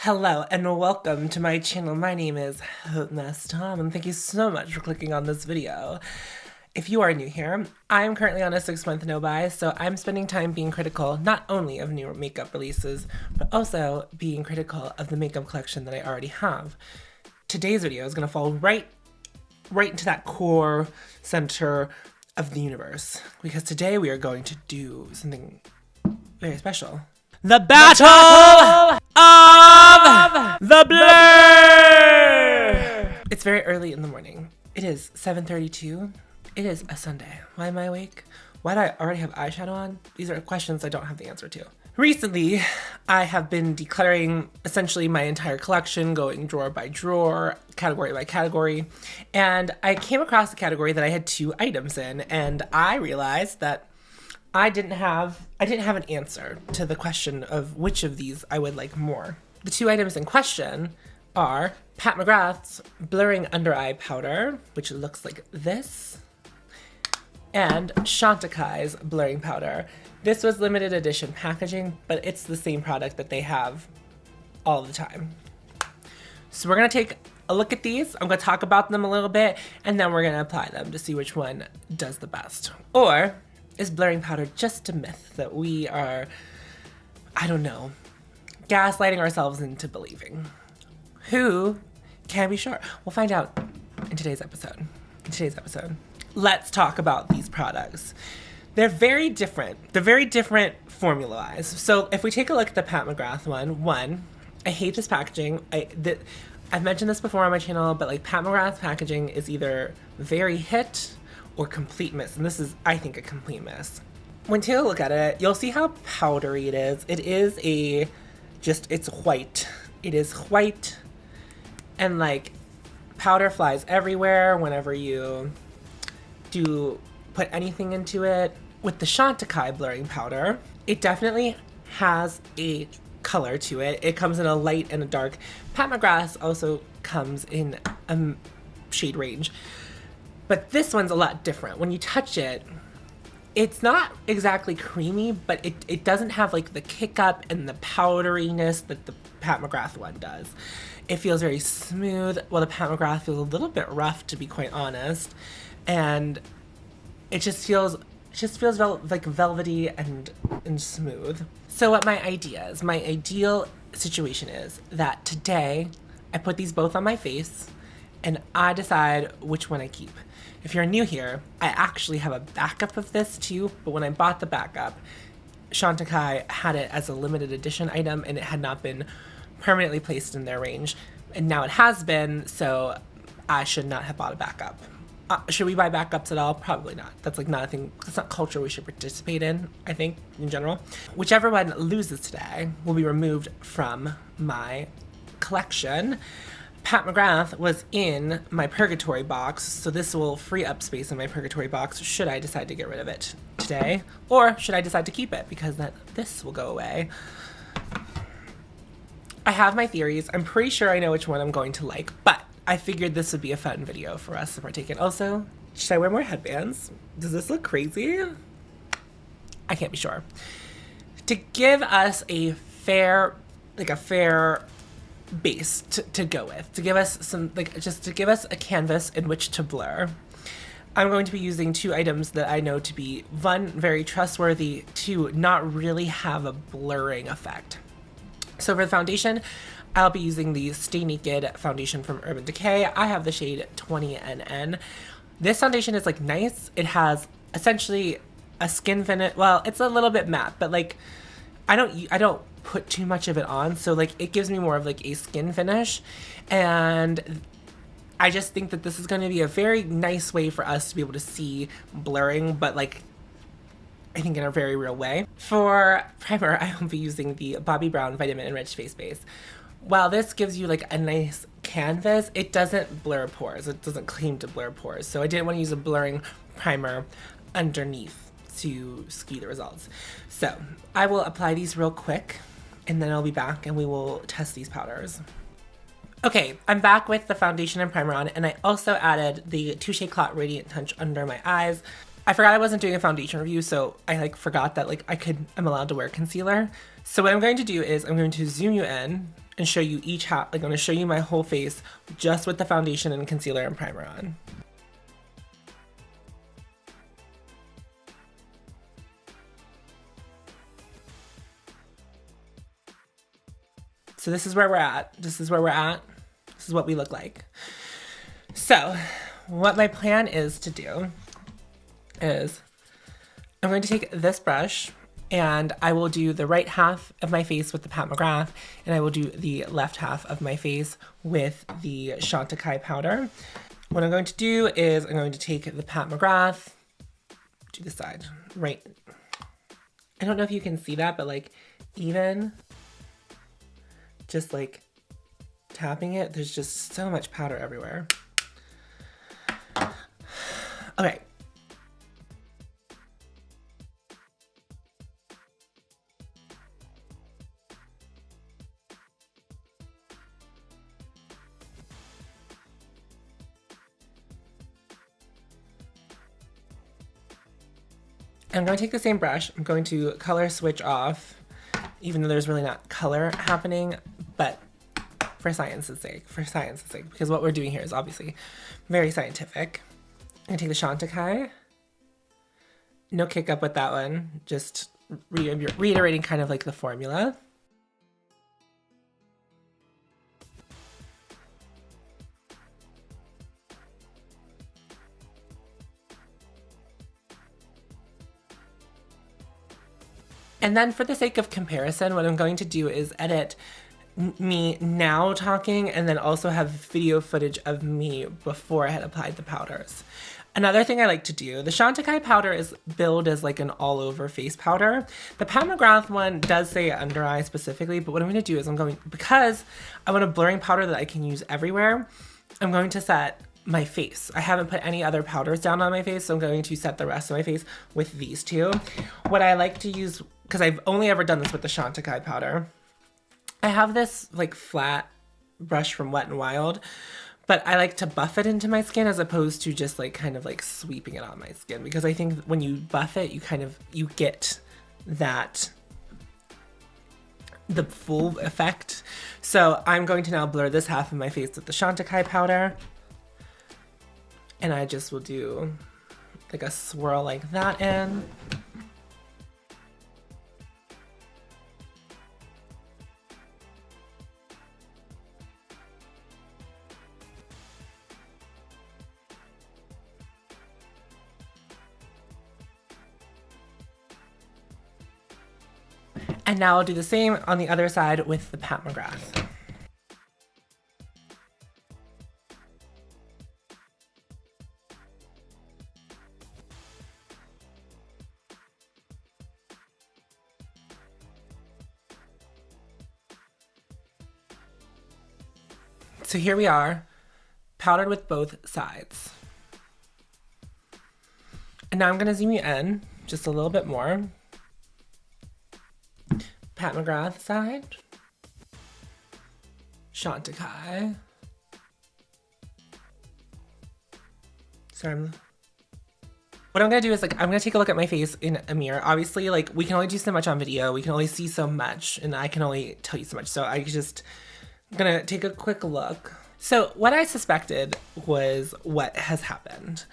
Hello and welcome to my channel. My name is hautemesstom and thank you so much for clicking on this video. If you are new here, I'm currently on a 6-month no-buy, so I'm spending time being critical not only of new makeup releases, but also being critical of the makeup collection that I already have. Today's video is going to fall right into that core center of the universe, because today we are going to do something very special. The Battle of the Blur! It's very early in the morning. It is 7:32. It is a Sunday. Why am I awake? Why do I already have eyeshadow on? These are questions I don't have the answer to. Recently, I have been decluttering essentially my entire collection, going drawer by drawer, category by category, and I came across a category that I had 2 items in, and I realized that I didn't have an answer to the question of which of these I would like more. The 2 items in question are Pat McGrath's Blurring Under Eye Powder, which looks like this, and chantecaille's Blurring Powder. This was limited edition packaging, but it's the same product that they have all the time. So we're gonna take a look at these. I'm gonna talk about them a little bit, and then we're gonna apply them to see which one does the best. Or is blurring powder just a myth that we are, I don't know, gaslighting ourselves into believing? Who can be sure? We'll find out in today's episode. Let's talk about these products. They're very different. They're very different formula-wise. So if we take a look at the Pat McGrath one, I hate this packaging. I've mentioned this before on my channel, but like Pat McGrath packaging is either very hit or complete miss, and this is, I think, a complete miss. When you take a look at it, you'll see how powdery it is. It is it's white. It is white, and like powder flies everywhere whenever you do put anything into it. With the chantecaille blurring powder, it definitely has a color to it. It comes in a light and a dark. Pat McGrath also comes in a shade range. But this one's a lot different. When you touch it, it's not exactly creamy, but it doesn't have like the kick up and the powderiness that the Pat McGrath one does. It feels very smooth, while the Pat McGrath feels a little bit rough, to be quite honest. And it just feels like velvety and smooth. So what my ideal situation is that today I put these both on my face and I decide which one I keep. If you're new here, I actually have a backup of this too, but when I bought the backup, chantecaille had it as a limited edition item and it had not been permanently placed in their range. And now it has been, so I should not have bought a backup. Should we buy backups at all? Probably not. That's like not a thing, that's not culture we should participate in, I think, in general. Whichever one loses today will be removed from my collection. Pat McGrath was in my purgatory box, so this will free up space in my purgatory box should I decide to get rid of it today, or should I decide to keep it because then this will go away. I have my theories. I'm pretty sure I know which one I'm going to like, but I figured this would be a fun video for us to partake in. Also, should I wear more headbands? Does this look crazy? I can't be sure. To give us a fair base to go with, to give us some, just to give us a canvas in which to blur, I'm going to be using 2 items that I know to be, 1, very trustworthy, 2, not really have a blurring effect. So for the foundation, I'll be using the Stay Naked foundation from Urban Decay. I have the shade 20NN. This foundation is like nice. It has essentially a skin finish. Well, it's a little bit matte, but like I don't put too much of it on, so like it gives me more of like a skin finish, and I just think that this is going to be a very nice way for us to be able to see blurring, but like I think in a very real way. For primer, I will be using the Bobbi Brown Vitamin Enriched Face Base. While this gives you like a nice canvas, it doesn't blur pores. It doesn't claim to blur pores, so I didn't want to use a blurring primer underneath to skew the results. So I will apply these real quick, and then I'll be back and we will test these powders. Okay, I'm back with the foundation and primer on, and I also added the Touche Clot Radiant Touch under my eyes. I forgot I wasn't doing a foundation review, so I forgot that I'm allowed to wear concealer. So what I'm going to do is I'm going to zoom you in and show you each half. Like I'm gonna show you my whole face just with the foundation and concealer and primer on. So this is where we're at. This is where we're at. This is what we look like. So what my plan is to do is I'm going to take this brush and I will do the right half of my face with the Pat McGrath, and I will do the left half of my face with the Chantecaille powder. What I'm going to do is I'm going to take the Pat McGrath to the side, right. I don't know if you can see that, but like even just like tapping it, there's just so much powder everywhere. Okay. I'm going to take the same brush. I'm going to color switch off, even though there's really not color happening, but for science's sake, because what we're doing here is obviously very scientific. I'm going to take the Chantecaille. No kick up with that one, just reiterating kind of like the formula. And then for the sake of comparison, what I'm going to do is edit me now talking and then also have video footage of me before I had applied the powders. Another thing I like to do, the Chantecaille powder is billed as like an all over face powder. The Pat McGrath one does say under eye specifically, but what I'm gonna do is because I want a blurring powder that I can use everywhere, I'm going to set my face. I haven't put any other powders down on my face, so I'm going to set the rest of my face with these two. What I like to use, because I've only ever done this with the Chantecaille powder, I have this like flat brush from Wet n Wild, but I like to buff it into my skin as opposed to just like kind of like sweeping it on my skin, because I think when you buff it, you get that, the full effect. So I'm going to now blur this half of my face with the Chantecaille powder. And I just will do like a swirl like that in. And now I'll do the same on the other side with the Pat McGrath. So here we are, powdered with both sides. And now I'm gonna zoom you in just a little bit more. Pat McGrath side, Chantecaille. Sorry, what I'm gonna do is like, I'm gonna take a look at my face in a mirror. Obviously, like we can only do so much on video. We can only see so much and I can only tell you so much. So I'm gonna take a quick look. So what I suspected was what has happened.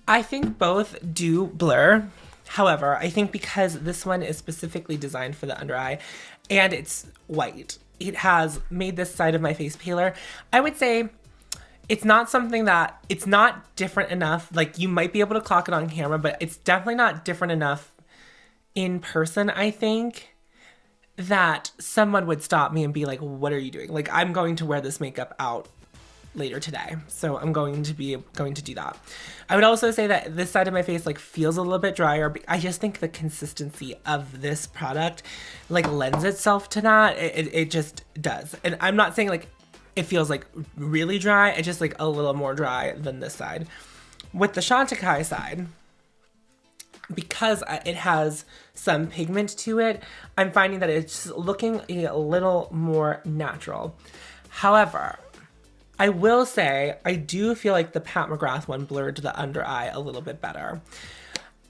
I think both do blur. However, I think because this one is specifically designed for the under eye and it's white, it has made this side of my face paler. I would say it's not something that, it's not different enough. Like you might be able to clock it on camera, but it's definitely not different enough in person, I think, that someone would stop me and be like, what are you doing? Like I'm going to wear this makeup out later today. So I'm going to do that. I would also say that this side of my face like feels a little bit drier. I just think the consistency of this product like lends itself to that. It just does. And I'm not saying like it feels like really dry. It's just like a little more dry than this side. With the Chantecaille side, because it has some pigment to it, I'm finding that it's looking a little more natural. However, I will say, I do feel like the Pat McGrath one blurred the under eye a little bit better.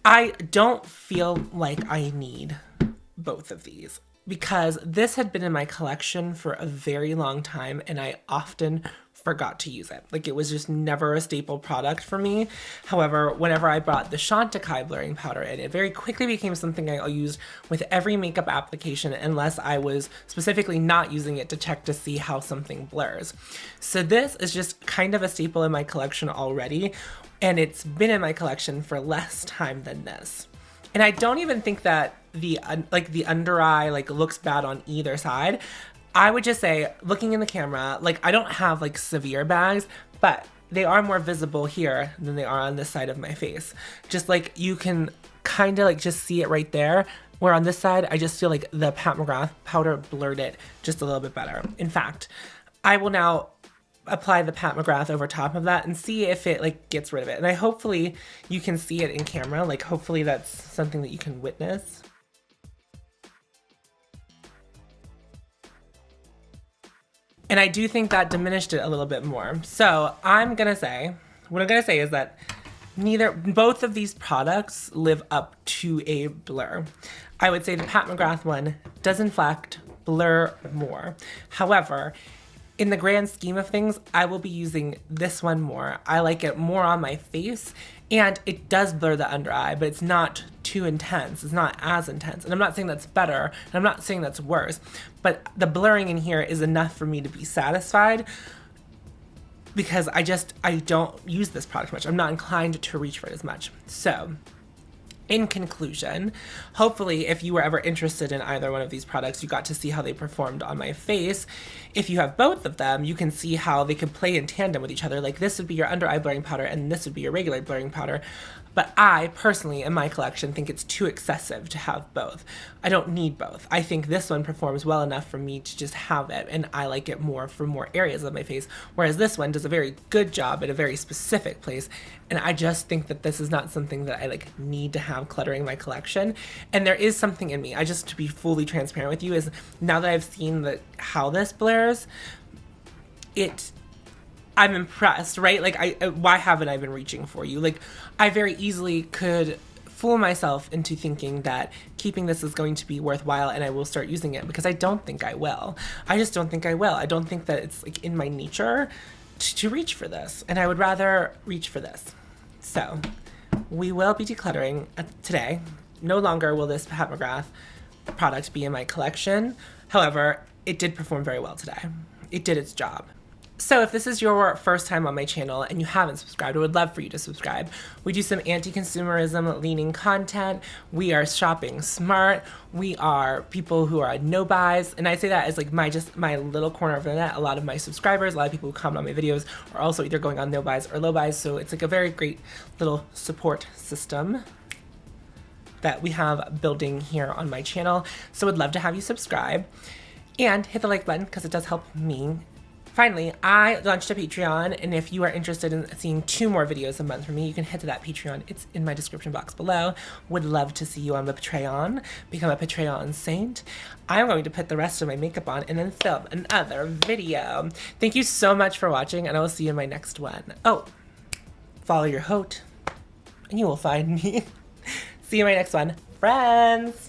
I don't feel like I need both of these. because this had been in my collection for a very long time and I often forgot to use it. Like, it was just never a staple product for me. However, whenever I brought the Chantecaille blurring powder in, it very quickly became something I used with every makeup application unless I was specifically not using it to check to see how something blurs. So this is just kind of a staple in my collection already, and it's been in my collection for less time than this. And I don't even think that the under eye like looks bad on either side. I would just say, looking in the camera, like, I don't have like severe bags, but they are more visible here than they are on this side of my face. Just like, you can kind of like just see it right there, where on this side, I just feel like the Pat McGrath powder blurred it just a little bit better. In fact, I will now apply the Pat McGrath over top of that and see if it like gets rid of it. And hopefully you can see it in camera. Like, hopefully that's something that you can witness. And I do think that diminished it a little bit more. So what I'm gonna say is that both of these products live up to a blur. I would say the Pat McGrath one does in fact blur more. However, in the grand scheme of things, I will be using this one more. I like it more on my face, and it does blur the under eye, but it's not too intense. It's not as intense. And I'm not saying that's better, and I'm not saying that's worse, but the blurring in here is enough for me to be satisfied, because I don't use this product much. I'm not inclined to reach for it as much. So, in conclusion, hopefully if you were ever interested in either one of these products, you got to see how they performed on my face. If you have both of them, you can see how they could play in tandem with each other. Like, this would be your under eye blurring powder and this would be your regular blurring powder. But I personally, in my collection, think it's too excessive to have both. I don't need both. I think this one performs well enough for me to just have it, and I like it more for more areas of my face, whereas this one does a very good job at a very specific place, and I just think that this is not something that I like need to have cluttering my collection. And there is something in me, I just, to be fully transparent with you, is now that I've seen how this blurs, I'm impressed, right? Like, why haven't I been reaching for you? Like, I very easily could fool myself into thinking that keeping this is going to be worthwhile and I will start using it, because I don't think I will. I just don't think I will. I don't think that it's like in my nature to reach for this, and I would rather reach for this. So we will be decluttering today. No longer will this Pat McGrath product be in my collection. However, it did perform very well today. It did its job. So if this is your first time on my channel and you haven't subscribed, I would love for you to subscribe. We do some anti-consumerism leaning content. We are shopping smart. We are people who are no buys. And I say that as like my little corner of the net. A lot of my subscribers, a lot of people who comment on my videos are also either going on no buys or low buys. So it's like a very great little support system that we have building here on my channel. So I'd love to have you subscribe and hit the like button, because it does help me. Finally, I launched a Patreon, and if you are interested in seeing 2 more videos a month from me, you can head to that Patreon. It's in my description box below. Would love to see you on the Patreon. Become a Patreon saint. I'm going to put the rest of my makeup on and then film another video. Thank you so much for watching, and I will see you in my next one. Oh, follow your haute, and you will find me. See you in my next one, friends.